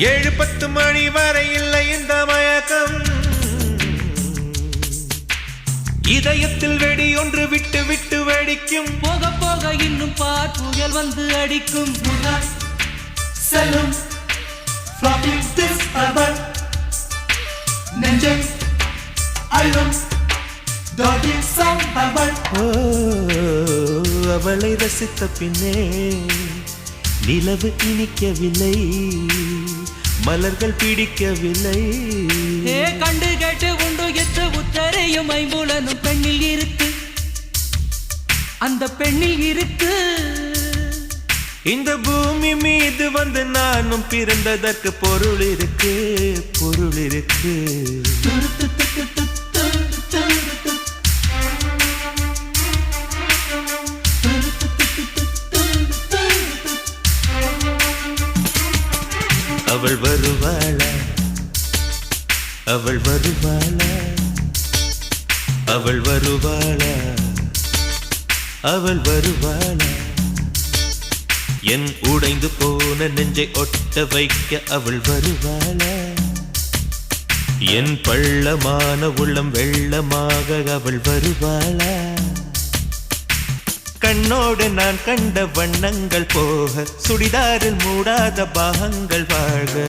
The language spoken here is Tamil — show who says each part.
Speaker 1: 7-10 மணி வரை இல்லை இந்த மயக்கம். இதயத்தில் வெடி ஒன்று விட்டு விட்டு வெடிக்கும்.
Speaker 2: போக போக இன்னும் பார் புயல் வந்து அடிக்கும்.
Speaker 3: செல்லும் floppy this rubber நெஞ்சை அழும் doggy song rubber.
Speaker 1: அவளை ரசித்த பின்னே நிலவு இனிக்கவில்லை, மலர்கள் பிடிக்கவில்லை.
Speaker 2: கண்டு கேட்டு உண்டு எட்டு உத்தரையும் ஐம்புலனும் பெண்ணில் இருக்கு, அந்த பெண்ணில் இருக்கு.
Speaker 1: இந்த பூமி மீது வந்து நானும் பிறந்ததற்கு பொருள் இருக்கு, பொருள் இருக்கு. அவள் வருவாளா, அவள் வருவாளா, அவள் வருவாளா, அவள் வருவாளா. என் உடைந்து போன நெஞ்சை ஒட்ட வைக்க அவள் வருவாளா. என் பள்ளமான உள்ளம் வெள்ளமாக அவள் வருவாளா. கண்ணோடு நான் கண்ட வண்ணங்கள் போக சுடிதாரில் மூடாத பாகங்கள் வாழ்க.